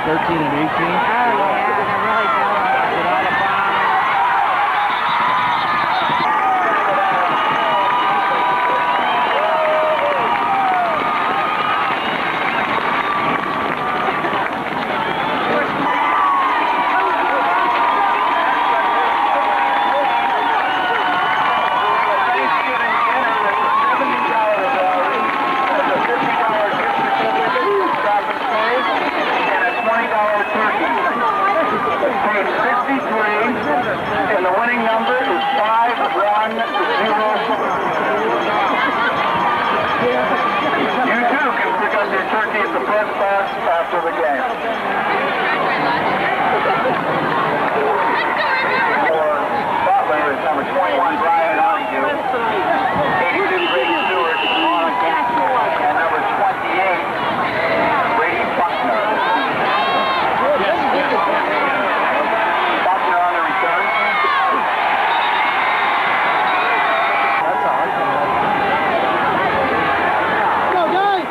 13 and 18. Oh, yeah, they're really building. After the game. For Butler is number 21, Brian Argue, 82, Brady Stewart, and number 28, Brady Butler. Butler on the return. That's all. Go, guys!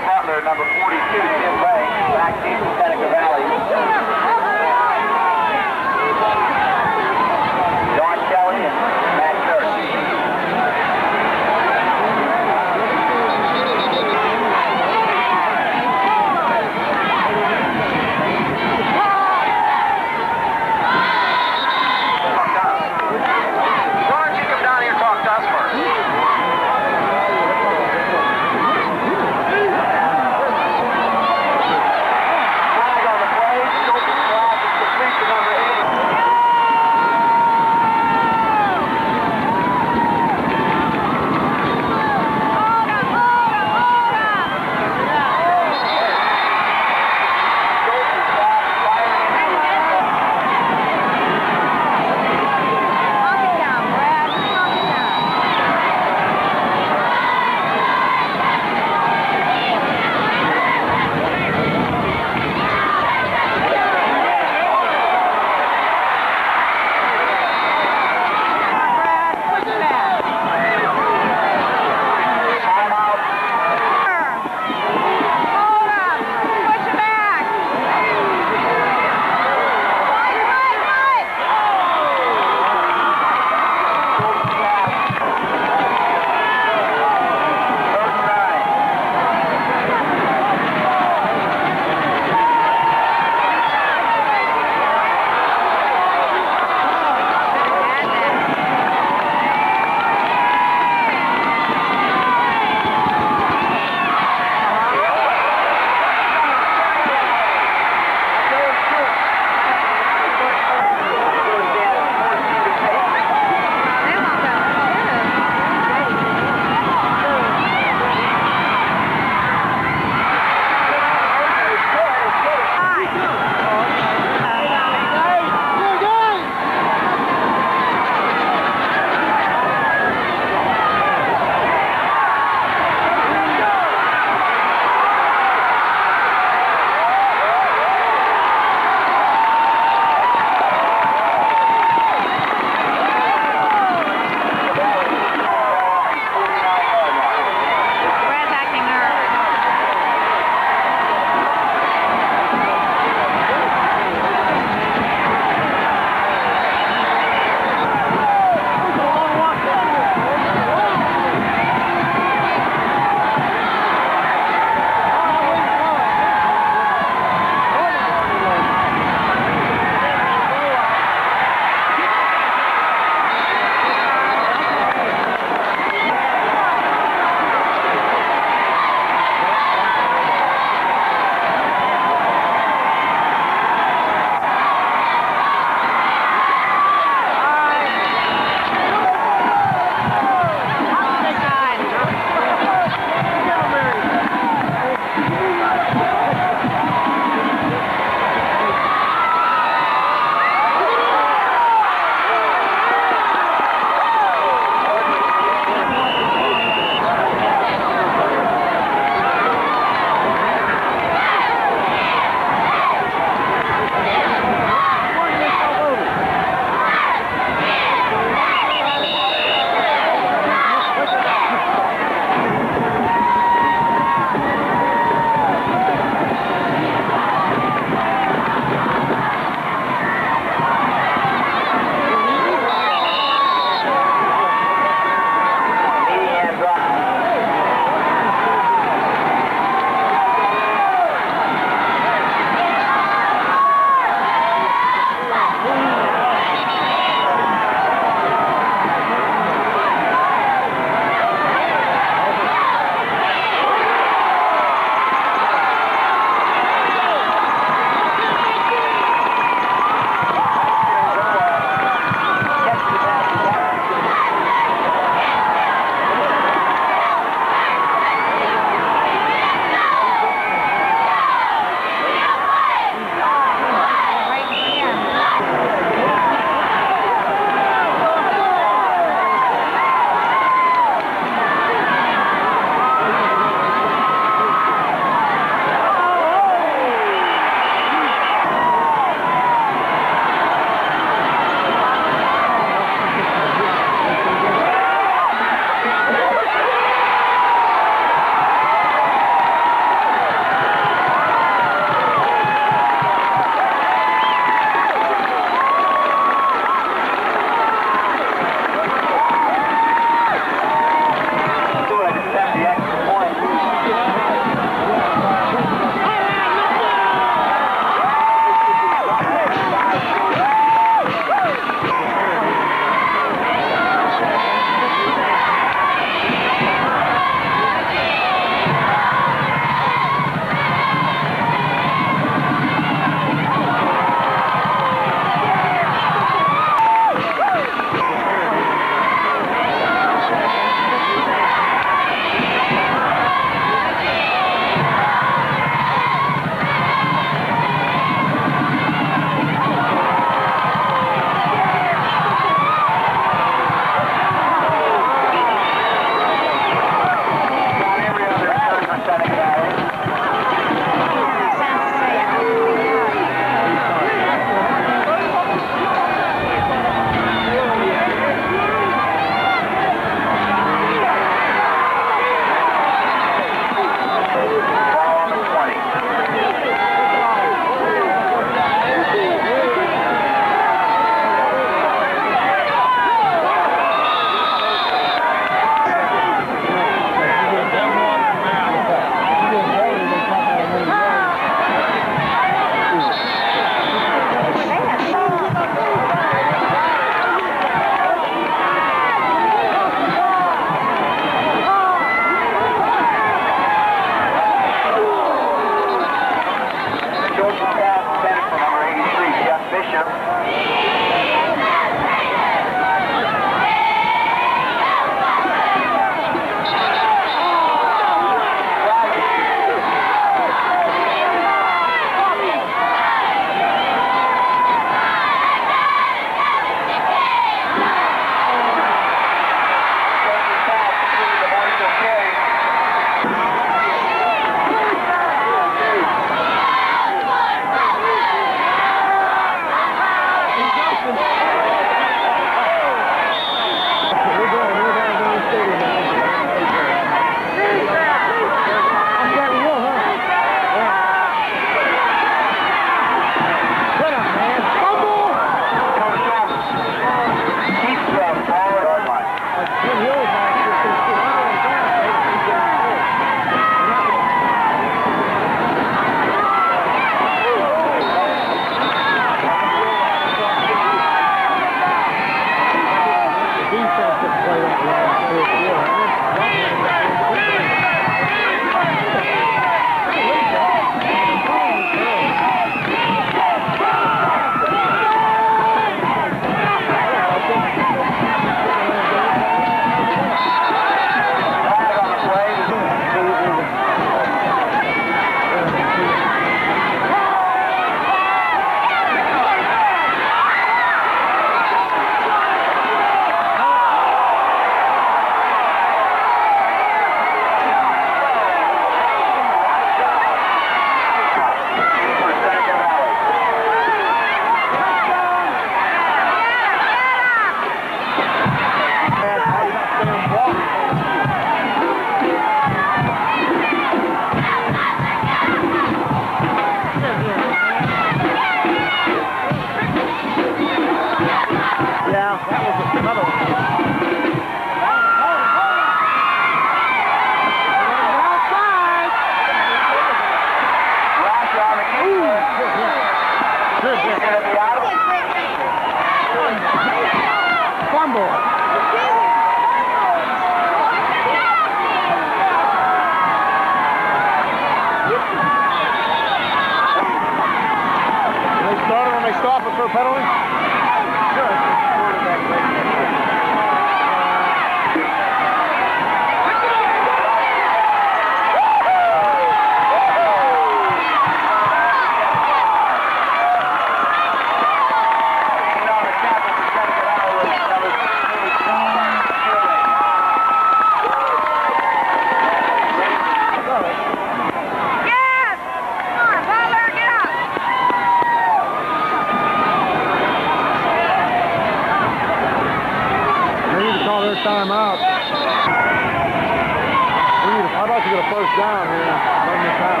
get a first down here. Run this out.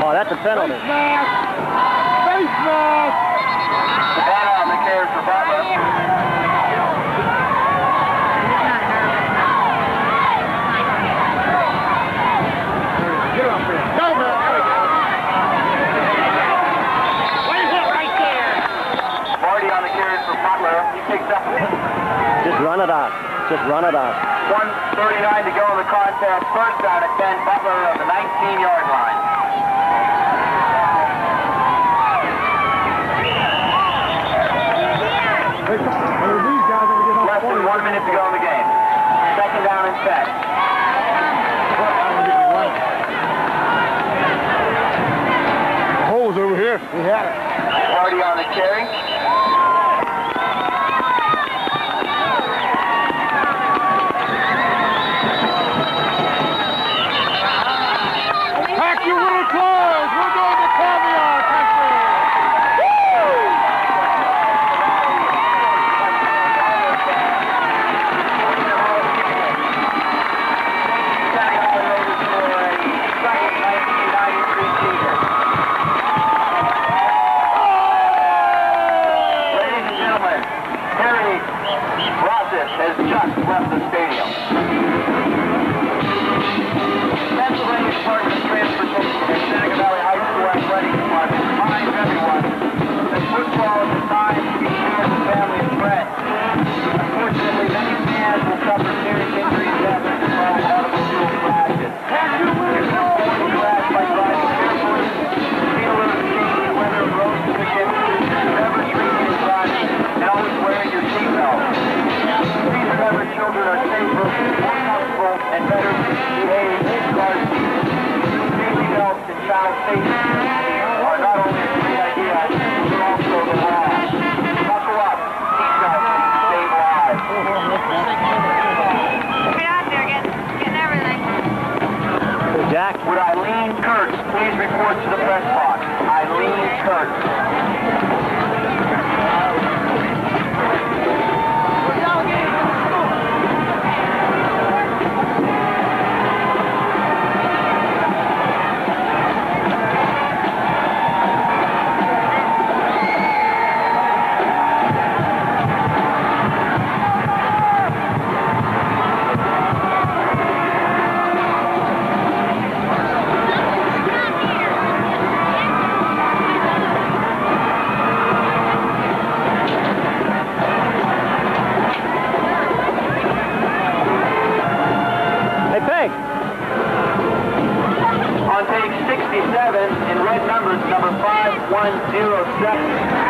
Oh, that's a penalty. Face mask! Face mask! Savannah on the carry for Butler. Get up there. Go, man. Right there. Marty on the carry for Butler. He picks up. Just run it out. Just run it out. 1:39 to go in the contest. First down at 10. Butler on the 19-yard line. Less than 1 minute to go in the game. Second down and 10. The hole's over here. We had it. Marty on the carry. Pack your winter clothes. We're going to caviar country. Has just left the stadium. Pennsylvania Department of Transportation and Seneca Valley High School Athletic Department reminds everyone that football is a time to be shared with family and friends. Unfortunately, many fans will suffer serious injuries after the automobile crashes. If you're crashed by driving barefoot, feel a changing weather, road conditions, whatever treatment is driving, and always wearing your seatbelt. Please remember children are safer, more comfortable, and better behaved in car seats. Safety belts and child safety are not only a great idea, but also the law. Buckle up, seatbelt, save lives. Get out there, getting everything. Jack? Would Eileen Kurtz please report to the press box? Eileen Kurtz. On page 67, in red numbers, number 5107.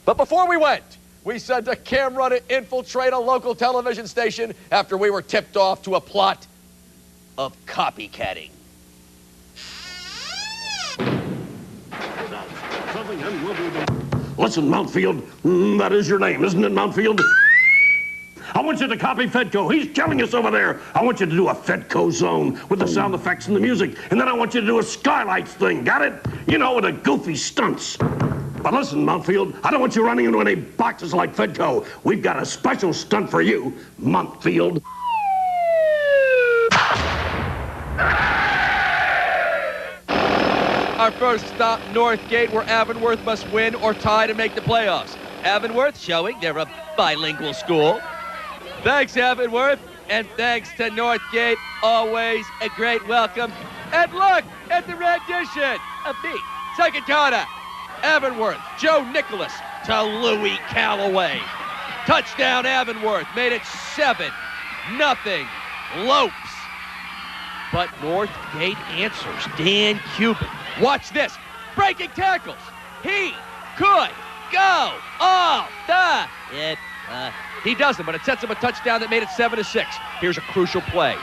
But before we went, we sent a camera to infiltrate a local television station after we were tipped off to a plot of copycatting. Listen, Mountfield, that is your name, isn't it, Mountfield? I want you to copy Fedco. He's killing us over there. I want you to do a Fedco zone with the sound effects and the music, and then I want you to do a skylights thing, got it? You know, with the goofy stunts. But listen, Mountfield, I don't want you running into any boxes like Fedco. We've got a special stunt for you, Mountfield. Our first stop, Northgate, where Avonworth must win or tie to make the playoffs. Avonworth showing they're a bilingual school. Thanks, Avonworth, and thanks to Northgate. Always a great welcome. And look at the rendition of me, second quarter. Avonworth, Joe Nicholas to Louis Callaway. Touchdown, Avonworth, made it 7-0 Lopes. But Northgate answers. Dan Cuban. Watch this. Breaking tackles. He could go all the... he doesn't, but it sets him a touchdown that made it 7-6. Here's a crucial play.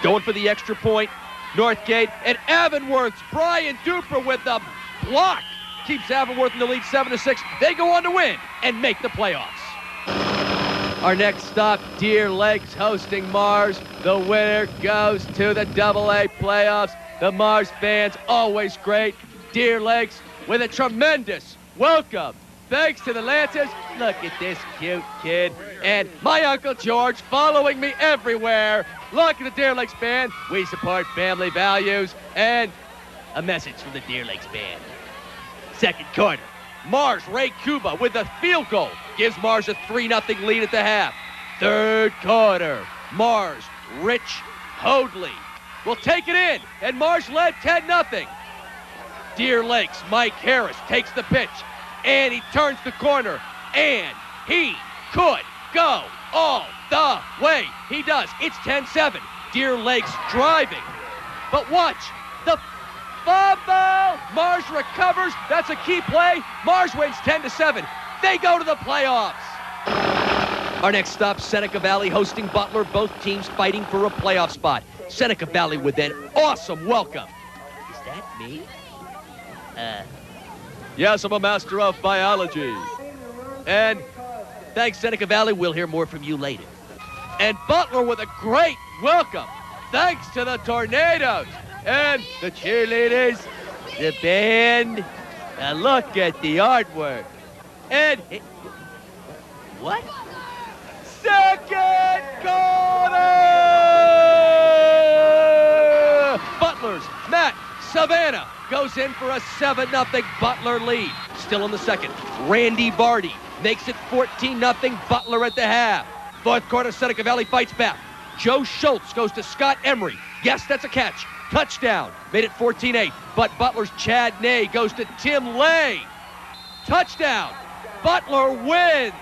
Going for the extra point. Northgate and Avonworth's Brian Duper with the block. keeps Avonworth in the lead 7-6. They go on to win and make the playoffs. Our next stop, Deer Lakes hosting Mars. The winner goes to the AA playoffs. The Mars fans, always great. Deer Lakes with a tremendous welcome. Thanks to the Lancers. Look at this cute kid. And my Uncle George following me everywhere. Look at the Deer Lakes band. We support family values. And a message from the Deer Lakes band. Second quarter. Mars, Ray Cuba with a field goal. Gives Mars a 3-0 lead at the half. Third quarter. Mars, Rich Hoadley will take it in. And Mars led 10-0. Deer Lakes, Mike Harris takes the pitch. And he turns the corner, and he could go all the way. He does. It's 10-7. Deer Lakes driving. But watch, the fumble. Mars recovers. That's a key play. Mars wins 10-7. They go to the playoffs. Our next stop, Seneca Valley hosting Butler. Both teams fighting for a playoff spot. Seneca Valley with an awesome welcome. Is that me? Yes, I'm a master of biology. And thanks, Seneca Valley. We'll hear more from you later. And Butler with a great welcome. Thanks to the Tornadoes and the cheerleaders, the band. Now look at the artwork. And what? Second quarter! Butler's Matt Savannah goes in for a 7-0 Butler lead. Still in the second, Randy Vardy makes it 14-0 Butler at the half. Fourth quarter, Seneca Valley fights back. Joe Schultz goes to Scott Emery. Yes, that's a catch. Touchdown. Made it 14-8. But Butler's Chad Ney goes to Tim Lay. Touchdown. Butler wins.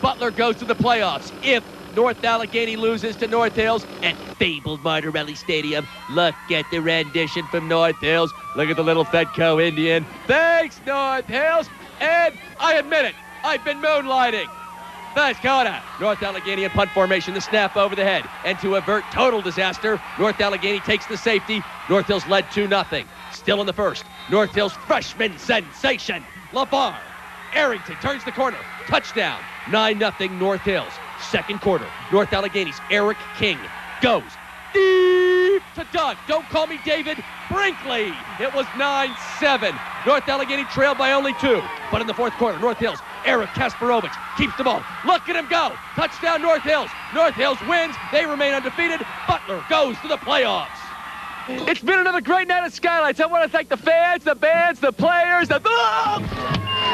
Butler goes to the playoffs if North Allegheny loses to North Hills at fabled Martorelli Stadium. Look at the rendition from North Hills. Look at the little Fedco Indian. Thanks, North Hills. And I admit it, I've been moonlighting. First quarter, North Allegheny in punt formation, the snap over the head. And to avert total disaster, North Allegheny takes the safety. North Hills led 2-0. Still in the first, North Hills freshman sensation, LeVar Arrington turns the corner. Touchdown, 9-0 North Hills. Second quarter, North Allegheny's Eric King goes deep to Doug. Don't call me David Brinkley. It was 9-7. North Allegheny trailed by only 2. But in the fourth quarter, North Hills, Eric Kasparovich keeps the ball. Look at him go. Touchdown, North Hills. North Hills wins. They remain undefeated. Butler goes to the playoffs. It's been another great night at Skylights. I want to thank the fans, the bands, the players, the...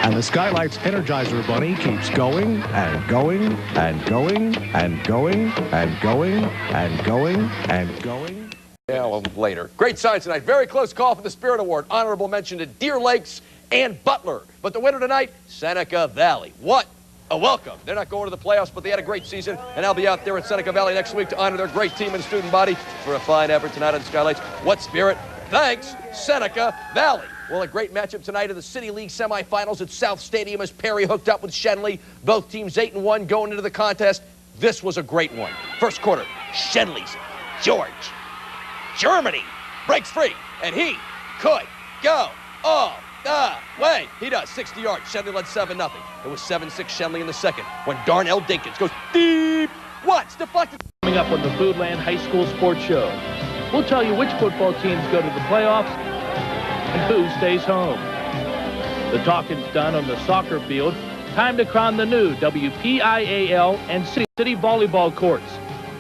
And the Skylights Energizer Bunny keeps going and going and going and going and going and going and going. Yeah, a little later. Great signs tonight. Very close call for the Spirit Award. Honorable mention to Deer Lakes and Butler. But the winner tonight, Seneca Valley. What a welcome. They're not going to the playoffs, but they had a great season, and I'll be out there at Seneca Valley next week to honor their great team and student body for a fine effort tonight on the Skylights. What spirit? Thanks, Seneca Valley. Well, a great matchup tonight in the City League semifinals at South Stadium as Perry hooked up with Shenley. Both teams 8-1 going into the contest. This was a great one. First quarter, Shenley's George Germany breaks free, and he could go all the way. He does, 60 yards. Shenley led 7-0. It was 7-6 Shenley in the second when Darnell Dinkins goes deep. What's deflected? Coming up on the Foodland High School Sports Show, we'll tell you which football teams go to the playoffs and who stays home. The talking's done on the soccer field. Time to crown the new WPIAL and City volleyball courts.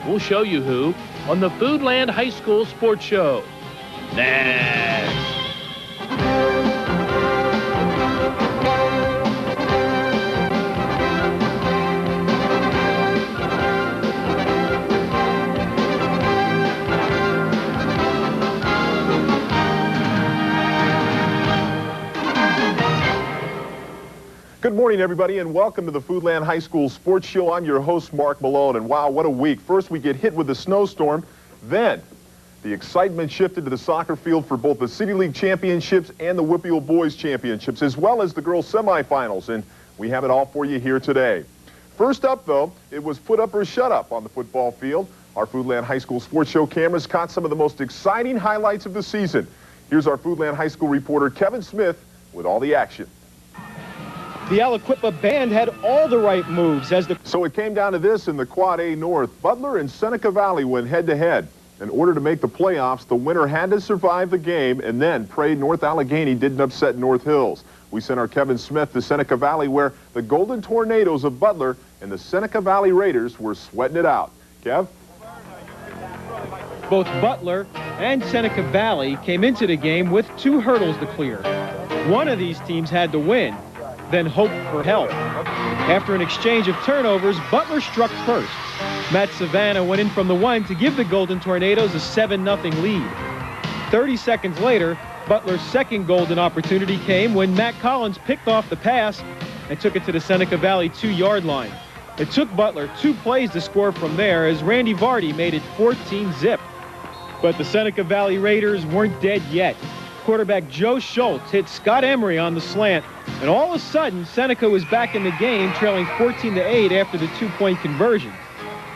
We'll show you who on the Foodland High School Sports Show. Next. Good morning, everybody, and welcome to the Foodland High School Sports Show. I'm your host, Mark Malone, and wow, what a week. First, we get hit with the snowstorm. Then, the excitement shifted to the soccer field for both the City League Championships and the Whippeal Boys Championships, as well as the girls' semifinals, and we have it all for you here today. First up, though, it was put up or shut up on the football field. Our Foodland High School Sports Show cameras caught some of the most exciting highlights of the season. Here's our Foodland High School reporter, Kevin Smith, with all the action. The Aliquippa band had all the right moves as the... So it came down to this in the Quad A North. Butler and Seneca Valley went head-to-head. In order to make the playoffs, the winner had to survive the game and then pray North Allegheny didn't upset North Hills. We sent our Kevin Smith to Seneca Valley, where the Golden Tornadoes of Butler and the Seneca Valley Raiders were sweating it out. Kev? Both Butler and Seneca Valley came into the game with 2 hurdles to clear. One of these teams had to win, then hope for help. After an exchange of turnovers, Butler struck first. Matt Savannah went in from the 1 to give the Golden Tornadoes a 7-0 lead. 30 seconds later, Butler's second golden opportunity came when Matt Collins picked off the pass and took it to the Seneca Valley 2-yard line. It took Butler 2 plays to score from there as Randy Vardy made it 14-zip. But the Seneca Valley Raiders weren't dead yet. Quarterback Joe Schultz hit Scott Emery on the slant, and all of a sudden, Seneca was back in the game, trailing 14-8 after the 2-point conversion.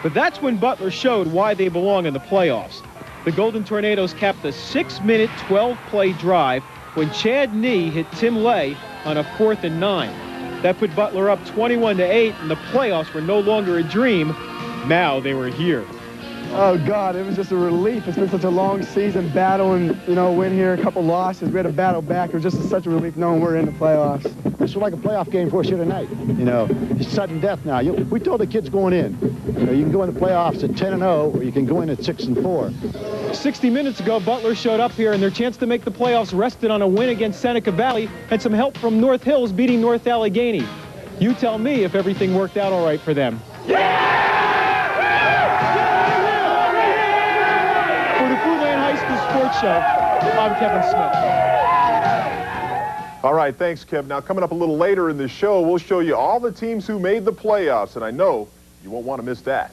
But that's when Butler showed why they belong in the playoffs. The Golden Tornadoes capped a 6-minute, 12-play drive when Chad Nee hit Tim Lay on a 4th and 9. That put Butler up 21-8, and the playoffs were no longer a dream. Now they were here. Oh, God, it was just a relief. It's been such a long season battling, you know, win here, a couple losses. We had to battle back. It was just such a relief knowing we're in the playoffs. This was like a playoff game for us here tonight. You know, it's sudden death now. We told the kids going in, you know, you can go in the playoffs at 10-0, or you can go in at 6-4. 60 minutes ago, Butler showed up here, and their chance to make the playoffs rested on a win against Seneca Valley and some help from North Hills beating North Allegheny. You tell me if everything worked out all right for them. Sports Show. I'm Kevin Smith. All right, thanks, Kev. Now, coming up a little later in the show, we'll show you all the teams who made the playoffs, and I know you won't want to miss that.